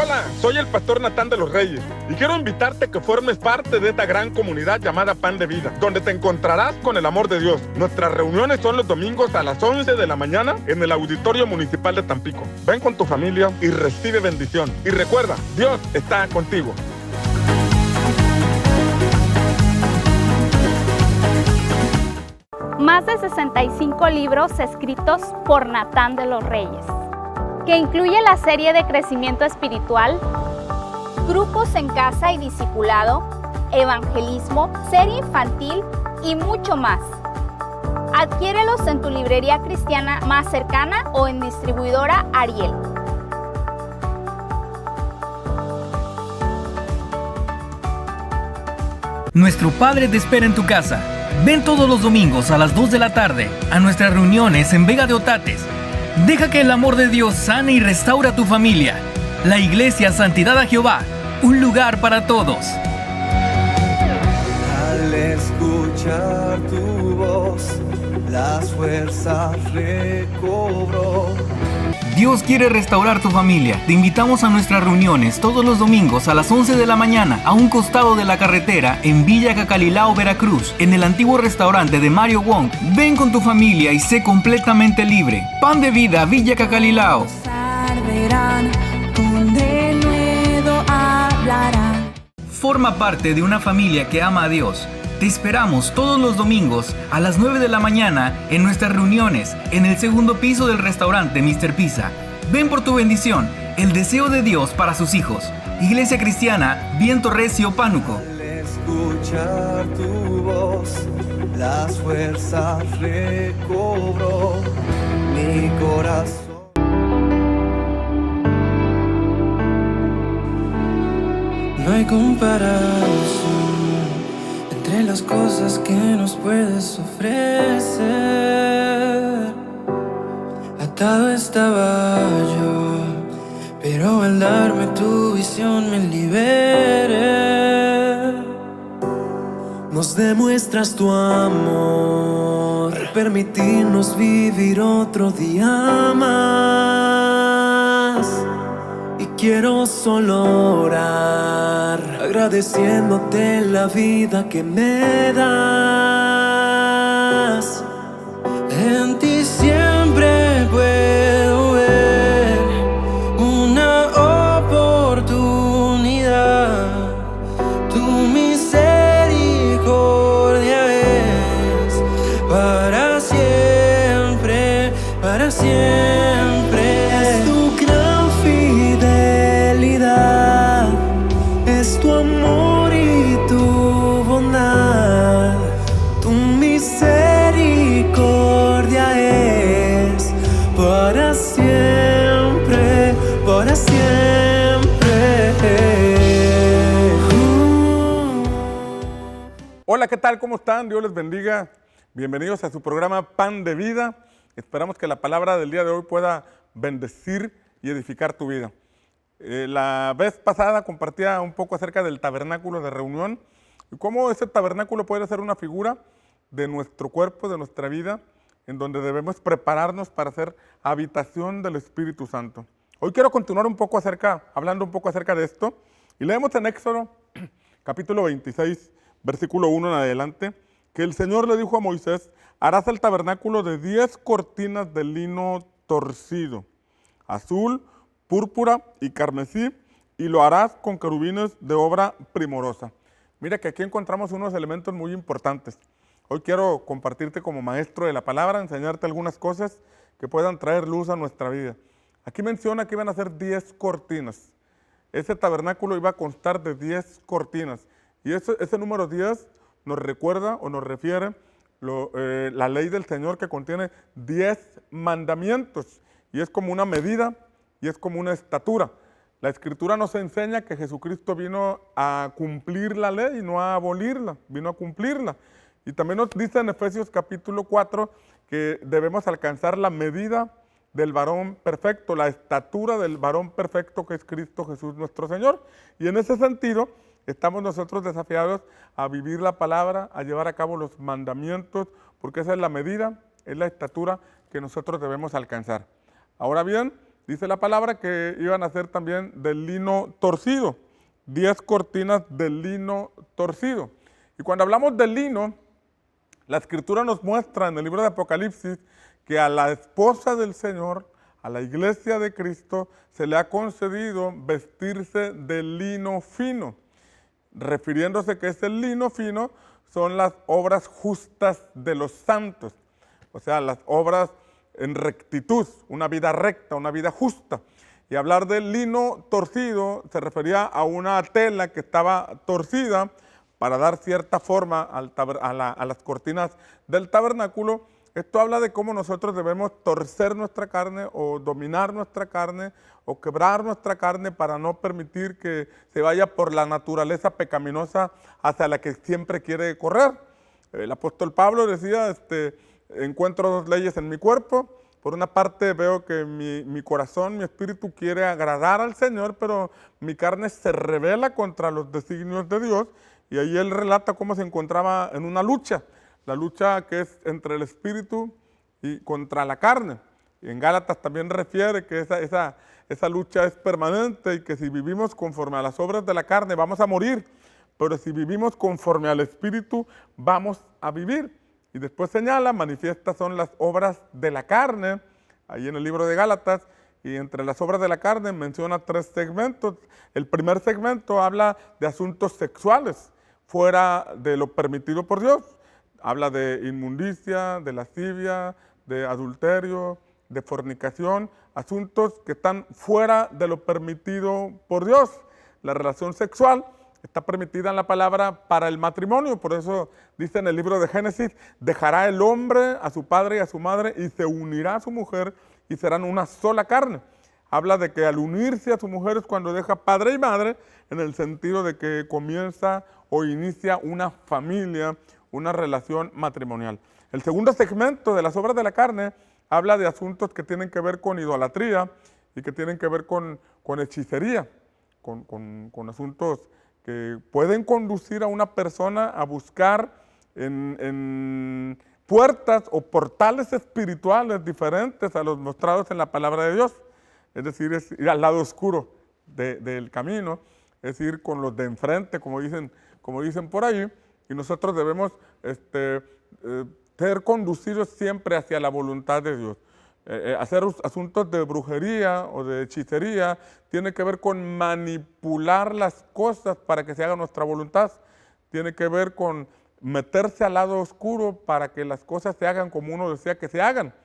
Hola, soy el pastor Natán de los Reyes y quiero invitarte a que formes parte de esta gran comunidad llamada Pan de Vida, donde te encontrarás con el amor de Dios. Nuestras reuniones son los domingos a las 11 de la mañana en el Auditorio Municipal de Tampico. Ven con tu familia y recibe bendición. Y recuerda, Dios está contigo. Más de 65 libros escritos por Natán de los Reyes, que incluye la serie de crecimiento espiritual, grupos en casa y discipulado, evangelismo, serie infantil y mucho más. Adquiérelos en tu librería cristiana más cercana o en distribuidora Ariel. Nuestro Padre te espera en tu casa. Ven todos los domingos a las 2 de la tarde a nuestras reuniones en Vega de Otates. Deja que el amor de Dios sane y restaura tu familia. La Iglesia Santidad a Jehová, un lugar para todos. Al escuchar tu voz, las fuerzas recobro. Dios quiere restaurar tu familia. Te invitamos a nuestras reuniones todos los domingos a las 11 de la mañana a un costado de la carretera en Villa Cacalilao, Veracruz, en el antiguo restaurante de Mario Wong. Ven con tu familia y sé completamente libre. Pan de Vida, Villa Cacalilao. Forma parte de una familia que ama a Dios. Te esperamos todos los domingos a las 9 de la mañana en nuestras reuniones en el segundo piso del restaurante Mr. Pizza. Ven por tu bendición, el deseo de Dios para sus hijos. Iglesia Cristiana Viento Recio, Pánuco. Al escuchar tu voz, las fuerzas recobro mi corazón. No hay comparación entre las cosas que nos puedes ofrecer. Atado estaba yo, pero al darme tu visión me liberé. Nos demuestras tu amor, permitirnos vivir otro día más. Y quiero solo orar, agradeciéndote la vida que me das. En ti siempre puedo ver una oportunidad. Tu misericordia es para siempre, para siempre. Es tu gran fidelidad, es tu amor y tu bondad. Tu misericordia es para siempre, para siempre. Hola, ¿qué tal? ¿Cómo están? Dios les bendiga. Bienvenidos a su programa Pan de Vida. Esperamos que la palabra del día de hoy pueda bendecir y edificar tu vida. La vez pasada compartía un poco acerca del tabernáculo de reunión y cómo ese tabernáculo puede ser una figura de nuestro cuerpo, de nuestra vida, en donde debemos prepararnos para ser habitación del Espíritu Santo. Hoy quiero continuar hablando un poco acerca de esto, y leemos en Éxodo capítulo 26, versículo 1 en adelante, que el Señor le dijo a Moisés: harás el tabernáculo de 10 cortinas de lino torcido, azul, púrpura y carmesí, y lo harás con querubines de obra primorosa. Mira que aquí encontramos unos elementos muy importantes. Hoy quiero compartirte como maestro de la palabra, enseñarte algunas cosas que puedan traer luz a nuestra vida. Aquí menciona que iban a ser 10 cortinas. Ese tabernáculo iba a constar de 10 cortinas. Y ese número 10 nos recuerda o nos refiere la ley del Señor, que contiene 10 mandamientos. Y es como una medida y es como una estatura. La Escritura nos enseña que Jesucristo vino a cumplir la ley, no a abolirla, vino a cumplirla. Y también nos dice en Efesios capítulo 4 que debemos alcanzar la medida del varón perfecto, la estatura del varón perfecto que es Cristo Jesús nuestro Señor. Y en ese sentido estamos nosotros desafiados a vivir la palabra, a llevar a cabo los mandamientos, porque esa es la medida, es la estatura que nosotros debemos alcanzar. Ahora bien, dice la palabra que iban a ser también del lino torcido, 10 cortinas de lino torcido. Y cuando hablamos de lino, la Escritura nos muestra en el libro de Apocalipsis que a la esposa del Señor, a la iglesia de Cristo, se le ha concedido vestirse de lino fino, refiriéndose que ese lino fino son las obras justas de los santos, o sea, las obras en rectitud, una vida recta, una vida justa. Y hablar del lino torcido se refería a una tela que estaba torcida para dar cierta forma a las cortinas del tabernáculo. Esto habla de cómo nosotros debemos torcer nuestra carne o dominar nuestra carne o quebrar nuestra carne para no permitir que se vaya por la naturaleza pecaminosa hacia la que siempre quiere correr. El apóstol Pablo decía, encuentro dos leyes en mi cuerpo. Por una parte veo que mi corazón, mi espíritu quiere agradar al Señor, pero mi carne se rebela contra los designios de Dios. Y ahí él relata cómo se encontraba en una lucha, la lucha que es entre el espíritu y contra la carne. Y en Gálatas también refiere que esa lucha es permanente y que si vivimos conforme a las obras de la carne vamos a morir, pero si vivimos conforme al espíritu vamos a vivir. Y después señala, manifiestas son las obras de la carne, ahí en el libro de Gálatas, y entre las obras de la carne menciona 3 segmentos. El primer segmento habla de asuntos sexuales, fuera de lo permitido por Dios. Habla de inmundicia, de lascivia, de adulterio, de fornicación, asuntos que están fuera de lo permitido por Dios. La relación sexual está permitida en la palabra para el matrimonio, por eso dice en el libro de Génesis, dejará el hombre a su padre y a su madre y se unirá a su mujer y serán una sola carne. Habla de que al unirse a su mujer es cuando deja padre y madre, en el sentido de que comienza o inicia una familia, una relación matrimonial. El segundo segmento de las obras de la carne habla de asuntos que tienen que ver con idolatría y que tienen que ver con hechicería, con asuntos que pueden conducir a una persona a buscar en puertas o portales espirituales diferentes a los mostrados en la palabra de Dios. Es decir, es ir al lado oscuro del camino, es ir con los de enfrente, como dicen por ahí, y nosotros debemos ser conducidos siempre hacia la voluntad de Dios. Hacer asuntos de brujería o de hechicería tiene que ver con manipular las cosas para que se haga nuestra voluntad. Tiene que ver con meterse al lado oscuro para que las cosas se hagan como uno desea que se hagan.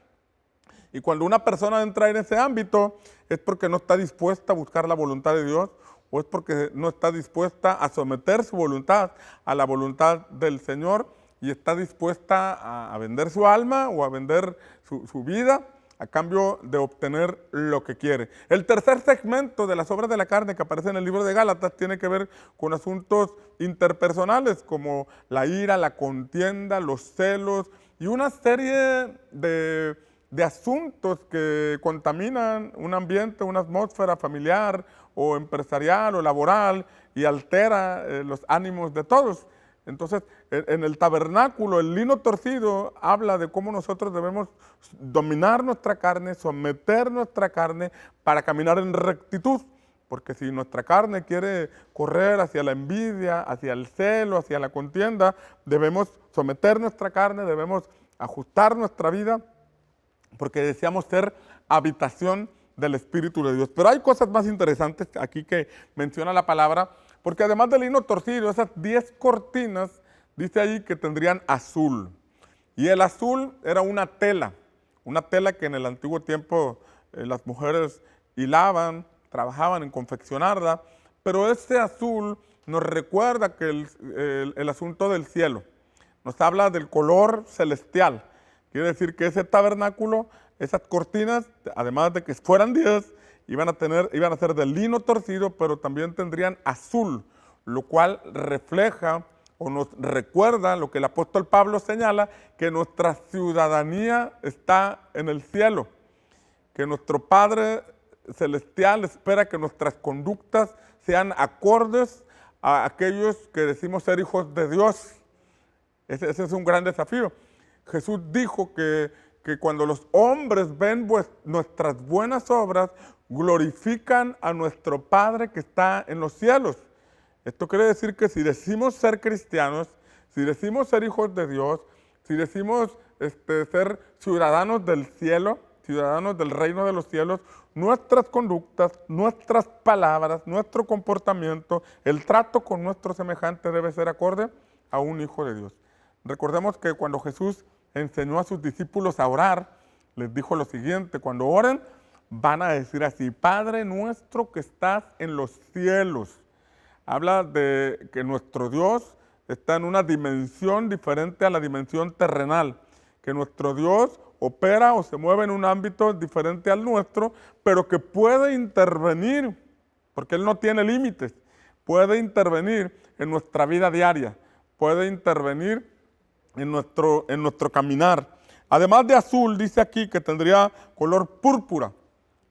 Y cuando una persona entra en ese ámbito es porque no está dispuesta a buscar la voluntad de Dios o es porque no está dispuesta a someter su voluntad a la voluntad del Señor y está dispuesta a vender su alma o a vender su vida a cambio de obtener lo que quiere. El tercer segmento de las obras de la carne que aparece en el libro de Gálatas tiene que ver con asuntos interpersonales como la ira, la contienda, los celos y una serie de asuntos que contaminan un ambiente, una atmósfera familiar o empresarial o laboral y altera los ánimos de todos. Entonces, en el tabernáculo, el lino torcido habla de cómo nosotros debemos dominar nuestra carne, someter nuestra carne para caminar en rectitud. Porque si nuestra carne quiere correr hacia la envidia, hacia el celo, hacia la contienda, debemos someter nuestra carne, debemos ajustar nuestra vida, porque deseamos ser habitación del Espíritu de Dios. Pero hay cosas más interesantes aquí que menciona la palabra, porque además del lino torcido, esas 10 cortinas, dice ahí que tendrían azul. Y el azul era una tela que en el antiguo tiempo las mujeres hilaban, trabajaban en confeccionarla, pero ese azul nos recuerda que el asunto del cielo, nos habla del color celestial. Quiere decir que ese tabernáculo, esas cortinas, además de que fueran 10, iban a ser de lino torcido, pero también tendrían azul, lo cual refleja o nos recuerda lo que el apóstol Pablo señala, que nuestra ciudadanía está en el cielo, que nuestro Padre Celestial espera que nuestras conductas sean acordes a aquellos que decimos ser hijos de Dios. Ese es un gran desafío. Jesús dijo que que cuando los hombres ven nuestras buenas obras, glorifican a nuestro Padre que está en los cielos. Esto quiere decir que si decimos ser cristianos, si decimos ser hijos de Dios, si decimos ser ciudadanos del cielo, ciudadanos del reino de los cielos, nuestras conductas, nuestras palabras, nuestro comportamiento, el trato con nuestro semejante debe ser acorde a un hijo de Dios. Recordemos que cuando Jesús enseñó a sus discípulos a orar, les dijo lo siguiente: cuando oren, van a decir así: Padre nuestro que estás en los cielos. Habla de que nuestro Dios está en una dimensión diferente a la dimensión terrenal, que nuestro Dios opera o se mueve en un ámbito diferente al nuestro, pero que puede intervenir, porque Él no tiene límites, puede intervenir en nuestra vida diaria, puede intervenir en nuestro caminar. Además de azul, dice aquí que tendría color púrpura.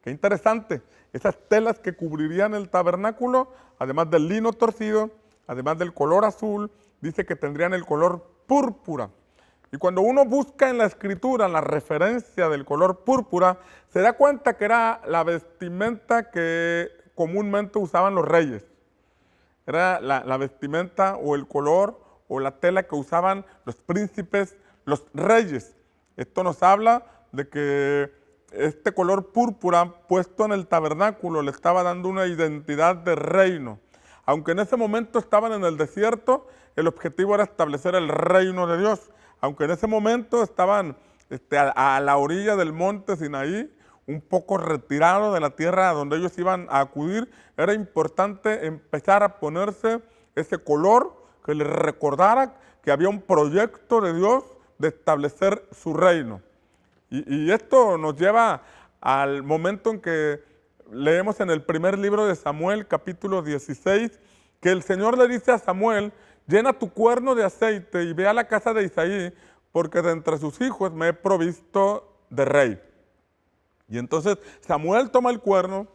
Qué interesante. Esas telas que cubrirían el tabernáculo, además del lino torcido, además del color azul, dice que tendrían el color púrpura. Y cuando uno busca en la Escritura la referencia del color púrpura, se da cuenta que era la vestimenta que comúnmente usaban los reyes. Era la vestimenta o el color o la tela que usaban los príncipes, los reyes. Esto nos habla de que este color púrpura puesto en el tabernáculo le estaba dando una identidad de reino. Aunque en ese momento estaban en el desierto, el objetivo era establecer el reino de Dios. Aunque en ese momento estaban a la orilla del monte Sinaí, un poco retirado de la tierra donde ellos iban a acudir, era importante empezar a ponerse ese color que les recordara que había un proyecto de Dios de establecer su reino. Y esto nos lleva al momento en que leemos en el primer libro de Samuel, capítulo 16, que el Señor le dice a Samuel: llena tu cuerno de aceite y ve a la casa de Isaí, porque de entre sus hijos me he provisto de rey. Y entonces Samuel toma el cuerno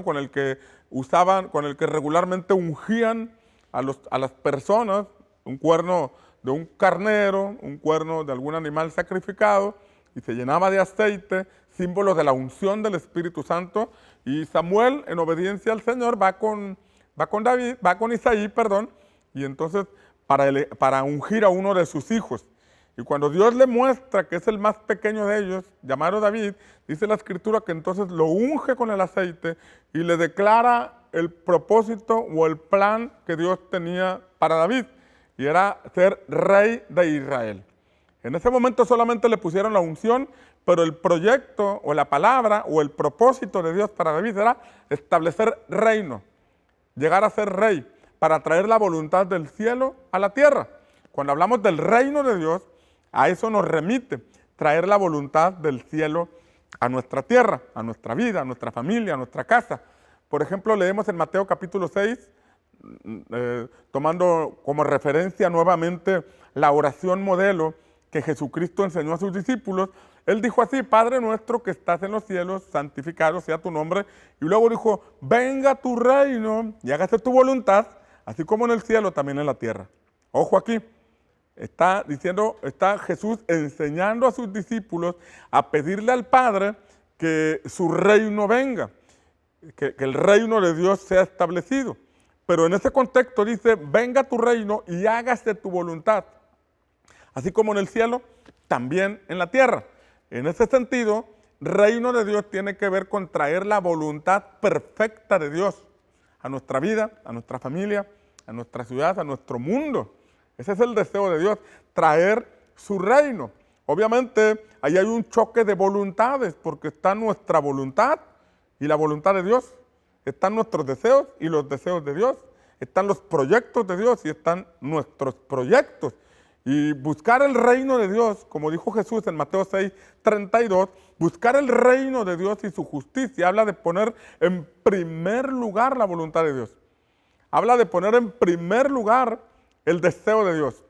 con el que usaban, con el que regularmente ungían a las personas, un cuerno de un carnero, un cuerno de algún animal sacrificado, y se llenaba de aceite, símbolo de la unción del Espíritu Santo. Y Samuel, en obediencia al Señor, va con Isaí, y entonces para ungir a uno de sus hijos. Y cuando Dios le muestra que es el más pequeño de ellos, llamado David, dice la Escritura que entonces lo unge con el aceite y le declara el propósito o el plan que Dios tenía para David, y era ser rey de Israel. En ese momento solamente le pusieron la unción, pero el proyecto o la palabra o el propósito de Dios para David era establecer reino, llegar a ser rey, para traer la voluntad del cielo a la tierra. Cuando hablamos del reino de Dios, a eso nos remite, traer la voluntad del cielo a nuestra tierra, a nuestra vida, a nuestra familia, a nuestra casa. Por ejemplo, leemos en Mateo capítulo 6, tomando como referencia nuevamente la oración modelo que Jesucristo enseñó a sus discípulos. Él dijo así: Padre nuestro que estás en los cielos, santificado sea tu nombre. Y luego dijo: venga tu reino y hágase tu voluntad, así como en el cielo, también en la tierra. Ojo aquí, está Jesús enseñando a sus discípulos a pedirle al Padre que su reino venga, que el reino de Dios sea establecido. Pero en ese contexto dice: venga tu reino y hágase tu voluntad, así como en el cielo, también en la tierra. En ese sentido, reino de Dios tiene que ver con traer la voluntad perfecta de Dios a nuestra vida, a nuestra familia, a nuestra ciudad, a nuestro mundo. Ese es el deseo de Dios, traer su reino. Obviamente, ahí hay un choque de voluntades, porque está nuestra voluntad y la voluntad de Dios. Están nuestros deseos y los deseos de Dios. Están los proyectos de Dios y están nuestros proyectos. Y buscar el reino de Dios, como dijo Jesús en Mateo 6:32, buscar el reino de Dios y su justicia, habla de poner en primer lugar la voluntad de Dios. Habla de poner en primer lugar el deseo de Dios.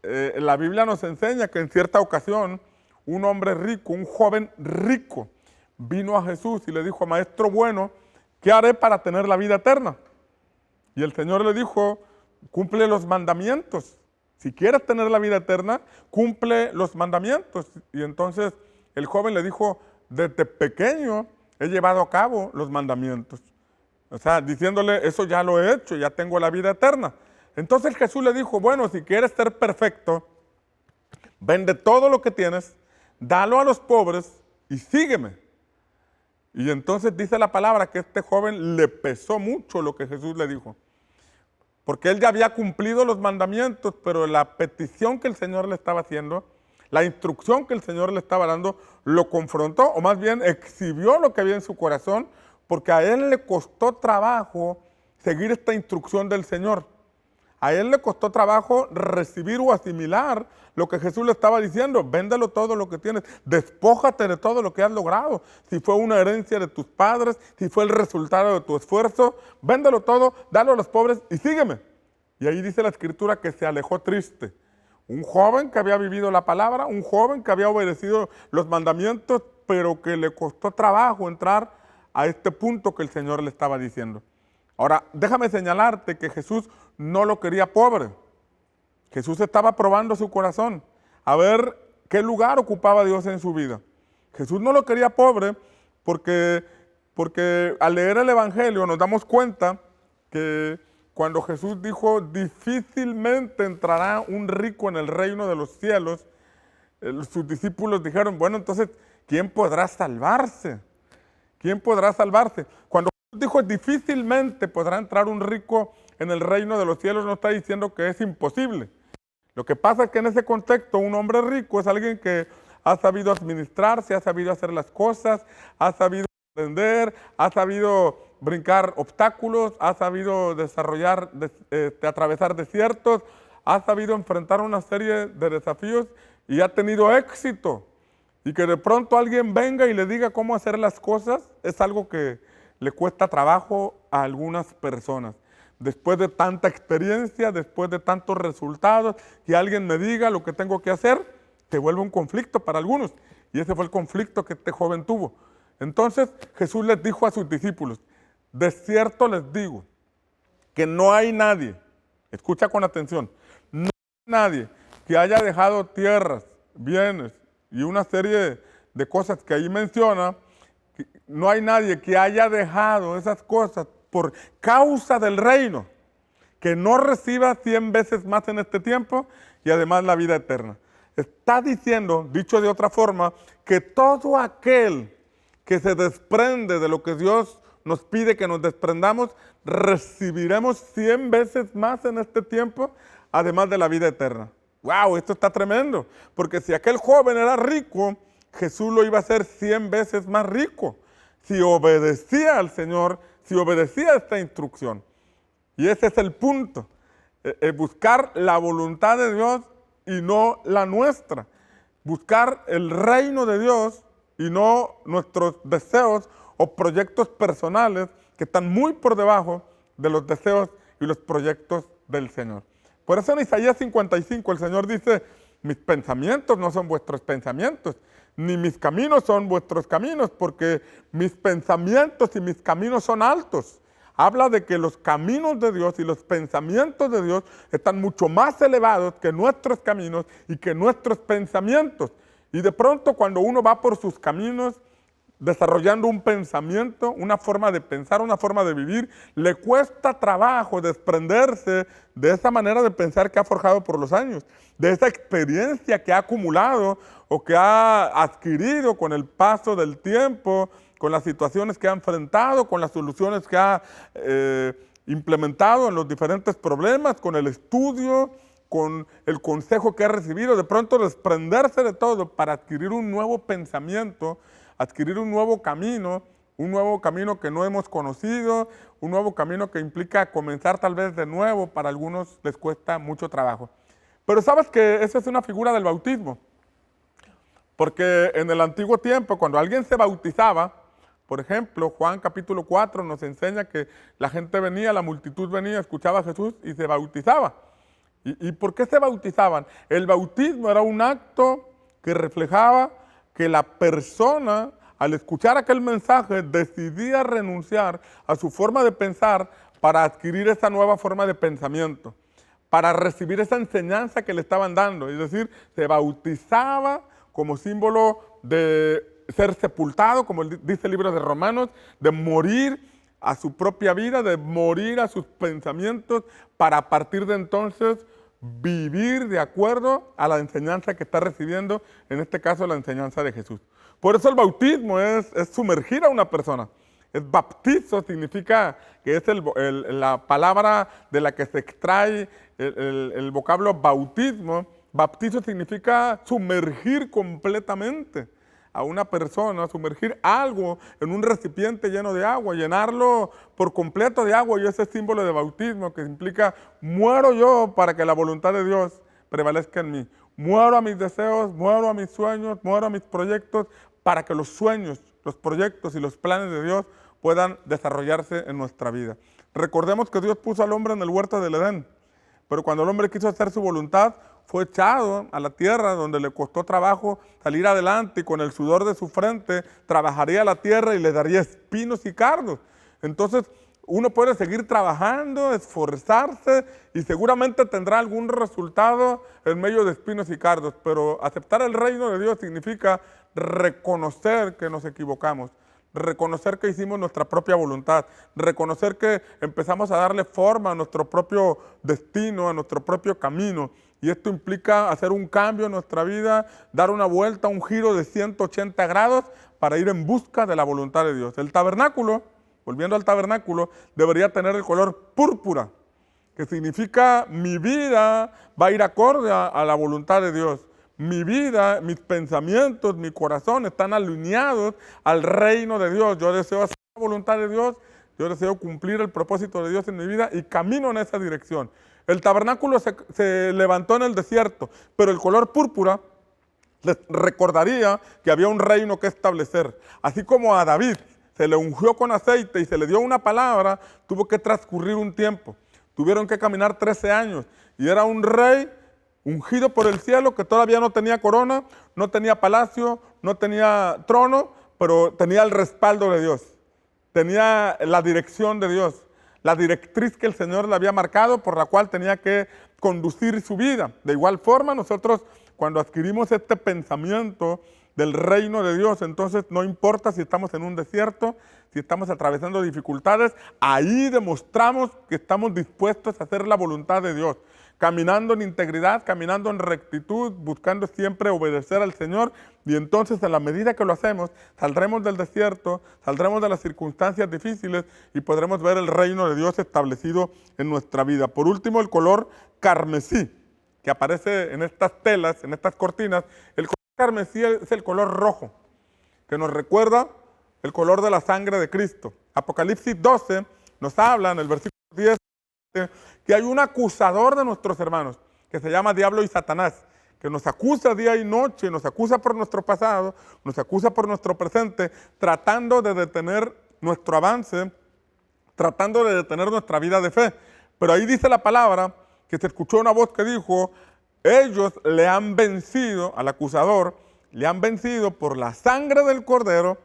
La Biblia nos enseña que en cierta ocasión un hombre rico, un joven rico, vino a Jesús y le dijo: Maestro bueno, ¿qué haré para tener la vida eterna? Y el Señor le dijo: cumple los mandamientos. Si quieres tener la vida eterna, cumple los mandamientos. Y entonces el joven le dijo, desde pequeño he llevado a cabo los mandamientos. O sea, diciéndole, eso ya lo he hecho, ya tengo la vida eterna. Entonces Jesús le dijo, bueno, si quieres ser perfecto, vende todo lo que tienes, dalo a los pobres y sígueme. Y entonces dice la palabra que a este joven le pesó mucho lo que Jesús le dijo. Porque él ya había cumplido los mandamientos, pero la petición que el Señor le estaba haciendo, la instrucción que el Señor le estaba dando, lo confrontó, o más bien exhibió lo que había en su corazón, porque a él le costó trabajo seguir esta instrucción del Señor. A él le costó trabajo recibir o asimilar lo que Jesús le estaba diciendo. Véndelo todo lo que tienes, despójate de todo lo que has logrado. Si fue una herencia de tus padres, si fue el resultado de tu esfuerzo, véndelo todo, dalo a los pobres y sígueme. Y ahí dice la Escritura que se alejó triste. Un joven que había vivido la palabra, un joven que había obedecido los mandamientos, pero que le costó trabajo entrar a este punto que el Señor le estaba diciendo. Ahora, déjame señalarte que Jesús no lo quería pobre. Jesús estaba probando su corazón, a ver qué lugar ocupaba Dios en su vida. Jesús no lo quería pobre porque al leer el Evangelio nos damos cuenta que cuando Jesús dijo, difícilmente entrará un rico en el reino de los cielos, sus discípulos dijeron, bueno, entonces, ¿quién podrá salvarse? ¿Quién podrá salvarse? Cuando Jesús dijo, difícilmente podrá entrar un rico en el reino de los cielos, no está diciendo que es imposible. Lo que pasa es que en ese contexto un hombre rico es alguien que ha sabido administrarse, ha sabido hacer las cosas, ha sabido aprender, ha sabido brincar obstáculos, ha sabido desarrollar, atravesar desiertos, ha sabido enfrentar una serie de desafíos y ha tenido éxito. Y que de pronto alguien venga y le diga cómo hacer las cosas es algo que le cuesta trabajo a algunas personas. Después de tanta experiencia, después de tantos resultados, que alguien me diga lo que tengo que hacer, se vuelve un conflicto para algunos. Y ese fue el conflicto que este joven tuvo. Entonces Jesús les dijo a sus discípulos, de cierto les digo que no hay nadie, escucha con atención, no hay nadie que haya dejado tierras, bienes y una serie de cosas que ahí menciona, no hay nadie que haya dejado esas cosas por causa del reino, que no reciba 100 veces más en este tiempo y además la vida eterna. Está diciendo, dicho de otra forma, que todo aquel que se desprende de lo que Dios nos pide que nos desprendamos, recibiremos 100 veces más en este tiempo, además de la vida eterna. ¡Wow! Esto está tremendo, porque si aquel joven era rico, Jesús lo iba a hacer 100 veces más rico, si obedecía al Señor, si obedecía esta instrucción. Y ese es el punto, buscar la voluntad de Dios y no la nuestra. Buscar el reino de Dios y no nuestros deseos o proyectos personales que están muy por debajo de los deseos y los proyectos del Señor. Por eso en Isaías 55 el Señor dice, mis pensamientos no son vuestros pensamientos, ni mis caminos son vuestros caminos, porque mis pensamientos y mis caminos son altos. Habla de que los caminos de Dios y los pensamientos de Dios están mucho más elevados que nuestros caminos y que nuestros pensamientos. Y de pronto cuando uno va por sus caminos, desarrollando un pensamiento, una forma de pensar, una forma de vivir, le cuesta trabajo desprenderse de esa manera de pensar que ha forjado por los años, de esa experiencia que ha acumulado o que ha adquirido con el paso del tiempo, con las situaciones que ha enfrentado, con las soluciones que ha implementado en los diferentes problemas, con el estudio, con el consejo que ha recibido, de pronto desprenderse de todo para adquirir un nuevo pensamiento, adquirir un nuevo camino que no hemos conocido, un nuevo camino que implica comenzar tal vez de nuevo, para algunos les cuesta mucho trabajo. Pero sabes que esa es una figura del bautismo, porque en el antiguo tiempo, cuando alguien se bautizaba, por ejemplo, Juan capítulo 4 nos enseña que la gente venía, la multitud venía, escuchaba a Jesús y se bautizaba. ¿Y por qué se bautizaban? El bautismo era un acto que reflejaba que la persona, al escuchar aquel mensaje, decidía renunciar a su forma de pensar para adquirir esa nueva forma de pensamiento, para recibir esa enseñanza que le estaban dando. Es decir, se bautizaba como símbolo de ser sepultado, como dice el libro de Romanos, de morir a su propia vida, de morir a sus pensamientos, para a partir de entonces vivir de acuerdo a la enseñanza que está recibiendo, en este caso la enseñanza de Jesús. Por eso el bautismo es sumergir a una persona. Es baptizo, significa que es la palabra de la que se extrae el vocablo bautismo. Baptizo significa sumergir completamente a una persona, sumergir algo en un recipiente lleno de agua, llenarlo por completo de agua, y ese símbolo de bautismo que implica: muero yo para que la voluntad de Dios prevalezca en mí. Muero a mis deseos, muero a mis sueños, muero a mis proyectos, para que los sueños, los proyectos y los planes de Dios puedan desarrollarse en nuestra vida. Recordemos que Dios puso al hombre en el huerto del Edén, pero cuando el hombre quiso hacer su voluntad, fue echado a la tierra, donde le costó trabajo salir adelante, y con el sudor de su frente trabajaría la tierra y le daría espinos y cardos. Entonces, uno puede seguir trabajando, esforzarse, y seguramente tendrá algún resultado en medio de espinos y cardos, pero aceptar el reino de Dios significa reconocer que nos equivocamos, reconocer que hicimos nuestra propia voluntad, reconocer que empezamos a darle forma a nuestro propio destino, a nuestro propio camino. Y esto implica hacer un cambio en nuestra vida, dar una vuelta, un giro de 180 grados para ir en busca de la voluntad de Dios. El tabernáculo, volviendo al tabernáculo, debería tener el color púrpura, que significa: mi vida va a ir acorde a la voluntad de Dios. Mi vida, mis pensamientos, mi corazón están alineados al reino de Dios. Yo deseo hacer la voluntad de Dios, yo deseo cumplir el propósito de Dios en mi vida y camino en esa dirección. El tabernáculo se levantó en el desierto, pero el color púrpura les recordaría que había un reino que establecer. Así como a David se le ungió con aceite y se le dio una palabra, tuvo que transcurrir un tiempo. Tuvieron que caminar 13 años y era un rey ungido por el cielo, que todavía no tenía corona, no tenía palacio, no tenía trono, pero tenía el respaldo de Dios, tenía la dirección de Dios, la directriz que el Señor le había marcado, por la cual tenía que conducir su vida. De igual forma, nosotros, cuando adquirimos este pensamiento del reino de Dios, entonces no importa si estamos en un desierto, si estamos atravesando dificultades, ahí demostramos que estamos dispuestos a hacer la voluntad de Dios, caminando en integridad, caminando en rectitud, buscando siempre obedecer al Señor, y entonces en la medida que lo hacemos, saldremos del desierto, saldremos de las circunstancias difíciles y podremos ver el reino de Dios establecido en nuestra vida. Por último, el color carmesí, que aparece en estas telas, en estas cortinas. El color carmesí es el color rojo, que nos recuerda el color de la sangre de Cristo. Apocalipsis 12 nos habla en el versículo 10 que hay un acusador de nuestros hermanos, que se llama Diablo y Satanás, que nos acusa día y noche, nos acusa por nuestro pasado, nos acusa por nuestro presente, tratando de detener nuestro avance, tratando de detener nuestra vida de fe. Pero ahí dice la palabra que se escuchó una voz que dijo: ellos le han vencido al acusador, le han vencido por la sangre del Cordero,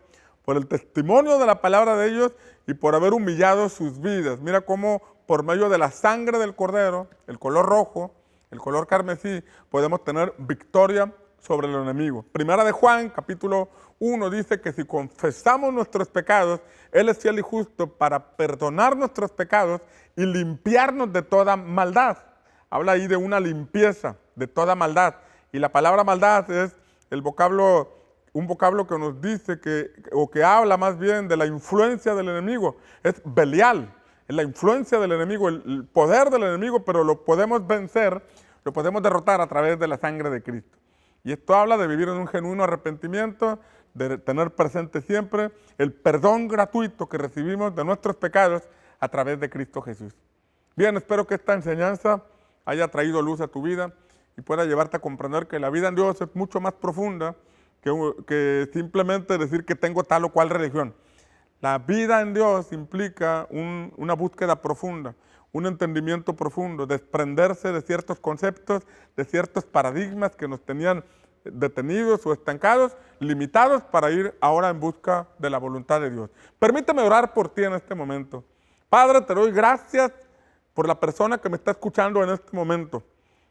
por el testimonio de la palabra de ellos y por haber humillado sus vidas. Mira cómo por medio de la sangre del Cordero, el color rojo, el color carmesí, podemos tener victoria sobre el enemigo. Primera de Juan, capítulo 1, dice que si confesamos nuestros pecados, Él es fiel y justo para perdonar nuestros pecados y limpiarnos de toda maldad. Habla ahí de una limpieza de toda maldad. Y la palabra maldad es un vocablo que nos dice que habla más bien de la influencia del enemigo. Es Belial, es la influencia del enemigo, el poder del enemigo, pero lo podemos vencer, lo podemos derrotar a través de la sangre de Cristo. Y esto habla de vivir en un genuino arrepentimiento, de tener presente siempre el perdón gratuito que recibimos de nuestros pecados a través de Cristo Jesús. Bien, espero que esta enseñanza haya traído luz a tu vida y pueda llevarte a comprender que la vida en Dios es mucho más profunda que simplemente decir que tengo tal o cual religión. La vida en Dios implica una búsqueda profunda, un entendimiento profundo, desprenderse de ciertos conceptos, de ciertos paradigmas que nos tenían detenidos o estancados, limitados, para ir ahora en busca de la voluntad de Dios. Permíteme orar por ti en este momento. Padre, te doy gracias por la persona que me está escuchando en este momento.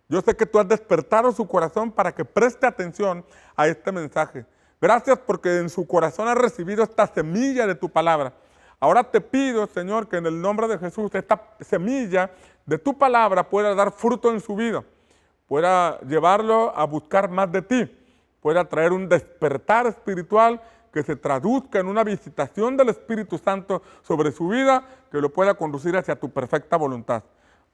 Yo sé que tú has despertado su corazón para que preste atención a este mensaje. Gracias porque en su corazón ha recibido esta semilla de tu palabra. Ahora te pido, Señor, que en el nombre de Jesús esta semilla de tu palabra pueda dar fruto en su vida, pueda llevarlo a buscar más de ti, pueda traer un despertar espiritual que se traduzca en una visitación del Espíritu Santo sobre su vida, que lo pueda conducir hacia tu perfecta voluntad.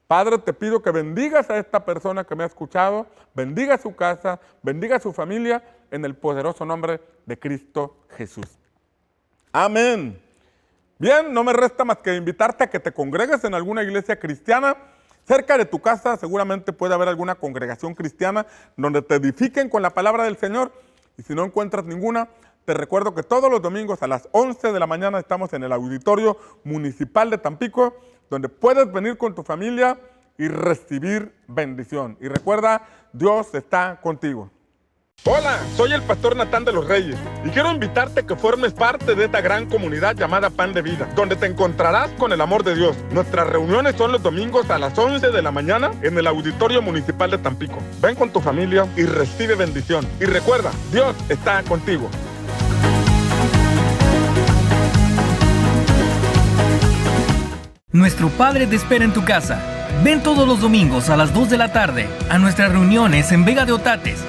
Padre, te pido que bendigas a esta persona que me ha escuchado, bendiga su casa, bendiga su familia, en el poderoso nombre de Cristo Jesús. Amén. Bien, no me resta más que invitarte a que te congregues en alguna iglesia cristiana. Cerca de tu casa seguramente puede haber alguna congregación cristiana donde te edifiquen con la palabra del Señor. Y si no encuentras ninguna, te recuerdo que todos los domingos a las 11 de la mañana estamos en el Auditorio Municipal de Tampico, donde puedes venir con tu familia y recibir bendición. Y recuerda, Dios está contigo. Hola, soy el pastor Natán de los Reyes y quiero invitarte a que formes parte de esta gran comunidad llamada Pan de Vida, donde te encontrarás con el amor de Dios. Nuestras reuniones son los domingos a las 11 de la mañana en el Auditorio Municipal de Tampico. Ven con tu familia y recibe bendición. Y recuerda, Dios está contigo. Nuestro Padre te espera en tu casa. Ven todos los domingos a las 2 de la tarde a nuestras reuniones en Vega de Otates.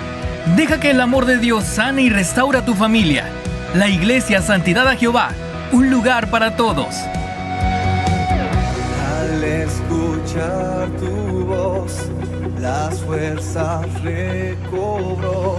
Deja que el amor de Dios sane y restaura tu familia. La Iglesia Santidad a Jehová, un lugar para todos. Al escuchar tu voz, las fuerzas recobró.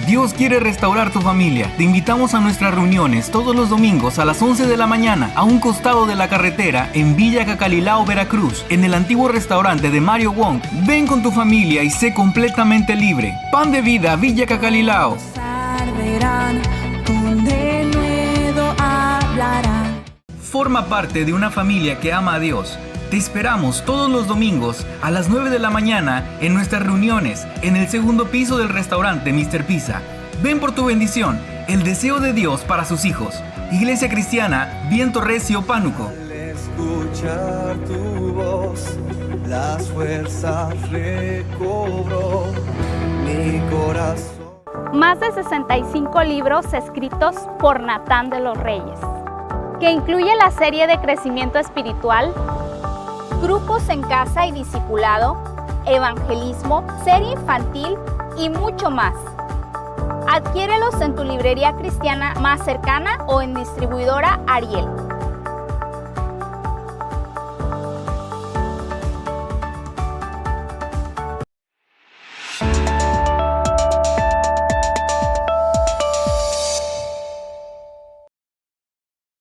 Dios quiere restaurar tu familia. Te invitamos a nuestras reuniones todos los domingos a las 11 de la mañana a un costado de la carretera en Villa Cacalilao, Veracruz, en el antiguo restaurante de Mario Wong. Ven con tu familia y sé completamente libre. Pan de Vida, Villa Cacalilao. Arderán, con denuedo hablarán. Forma parte de una familia que ama a Dios. Te esperamos todos los domingos a las 9 de la mañana en nuestras reuniones en el segundo piso del restaurante Mr. Pizza. Ven por tu bendición, el deseo de Dios para sus hijos. Iglesia Cristiana, Viento Recio, Pánuco. Al escuchar tu voz, las fuerzas recobró mi corazón. Más de 65 libros escritos por Natán de los Reyes, que incluye la serie de crecimiento espiritual, grupos en casa y discipulado, evangelismo, serie infantil y mucho más. Adquiérelos en tu librería cristiana más cercana o en distribuidora Ariel.